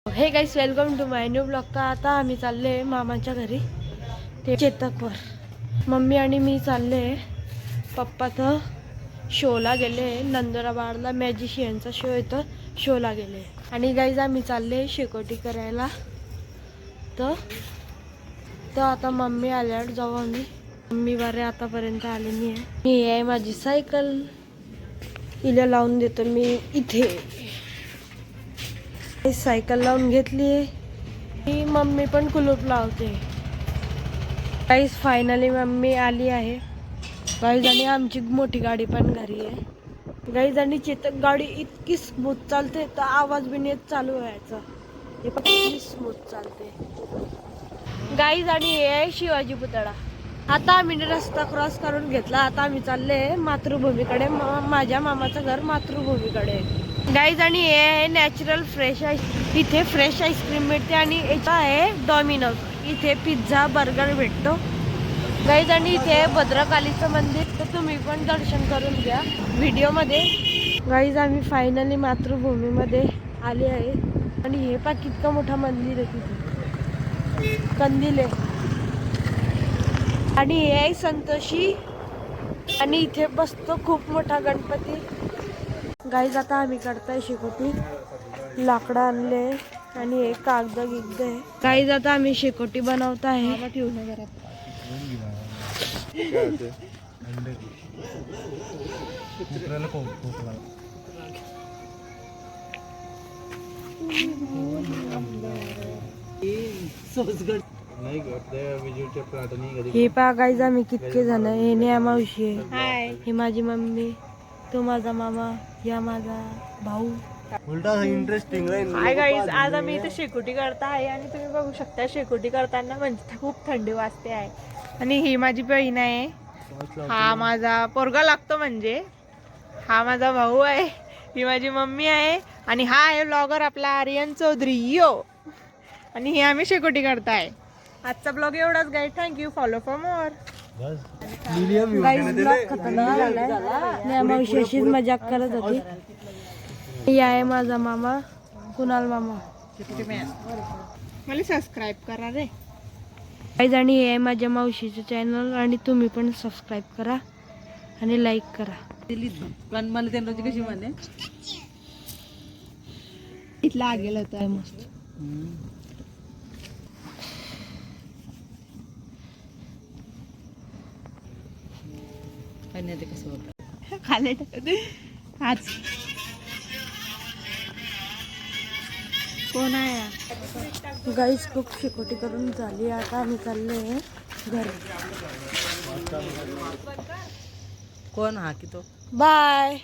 हे guys, welcome to my new blog. तर आता आम्ही चालले मामाच्या घरी, ते चेतकवर. मम्मी आणि मी चालले. पप्पा तर शोला गेले, नंदुराबादला मॅजिशियनचा शो येतो, शोला गेले. आणि गाईज आम्ही चालले शेकोटी करायला. तर आता मम्मी आल्यावर जाऊ आम्ही. मम्मी बारे आतापर्यंत आले नाही आहे. ही आहे माझी सायकल, हिला लावून देतो मी इथे. सायकल लावून घेतली आहे. मम्मी पण कुलूप लावते. गाईज फायनली मम्मी आली आहे. गाईज आणि आमची मोठी गाडी पण घरी आहे. गाईज आणि चेतक गाडी इतकी स्मूथ चालते तर आवाज बी नेत चालू व्हायचा. हे पण इतकी स्मूथ चालते. गाईज आणि हे आहे शिवाजी पुतळा. आता आम्ही रस्ता क्रॉस करून घेतला. आता आम्ही चालले मातृभूमीकडे. माझ्या मामाचं घर मातृभूमीकडे. गाईज आणि हे आहे नॅचरल फ्रेश आईस. इथे फ्रेश आईस्क्रीम मिळते. आणि याचा आहे डॉमिनोज. इथे पिझ्झा बर्गर भेटतो. गाईज आणि इथे आहे भद्रकालीचं मंदिर, तर तुम्ही पण दर्शन करून घ्या व्हिडिओमध्ये. गाईज आम्ही फायनली मातृभूमीमध्ये आले आहे. आणि हे पाक इतकं मोठं मंदिर आहे, तिथे कंदील आहे. आणि हे आहे संतोषी. आणि इथे बसतो खूप मोठा गणपती. गाईज आता आम्ही काढताय शेकोटी. लाकडं आणले आणि हे कागद गिगद आहे. गाईज आता आम्ही शेकोटी बनवत आहे. हे पहा गाईज आम्ही कितके जण. हे नेहा मावशी आहे, ही माझी मम्मी, तो माझा मामा, या माझा भाऊ. इंटरेस्टिंग. हाय गाईज, आज आम्ही इथे शेकोटी करता आहे. आणि तुम्ही बघू शकता शेकोटी करताना म्हणजे खूप थंडी वाजते आहे. आणि ही माझी बहीण आहे, हा माझा पोरगा लागतो म्हणजे, हा माझा भाऊ आहे, ही माझी मम्मी आहे. आणि हा आहे ब्लॉगर आपला आर्यन चौधरी यो. आणि ही आम्ही शेकोटी करताय. आजचा ब्लॉग एवढाच guys. Thank you. Follow for more. Guys blog खतरनाक झालाय. नेहा मावशी अशीच मजाक करत होती. ही आहे माझा मामा, कुणाल मामा. मला सबस्क्राईब करा रे. गाईज आणि हे आहे माझ्या मावशीचं चॅनल. आणि तुम्ही पण सबस्क्राईब करा आणि लाईक करा. मला त्यांना कशी म्हणे इथला आगेल होता मस्त. खाले आज कोण आहे. गाईज खूप शेकोटी करून झाली. आता आम्ही चालले घरी. कोण हा की तो. बाय.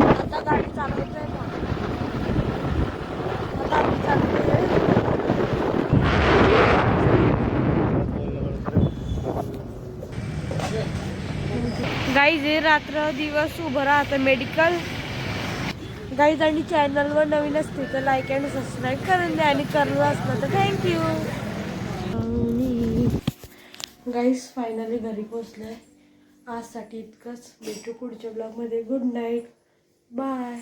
आता गाडी चालवतोय. आता आम्ही चाललोय. गाईज हे रात्र दिवस उभं राहतं मेडिकल. गाईज आणि चॅनलवर नवीन असते तर लाईक अँड सबस्क्राईब करून द्या. आणि करलं असलं तर थँक्यू. गाईज फायनली घरी पोचलोय. आजसाठी इतकंच. भेटू पुढच्या ब्लॉगमध्ये. Good night. बाय.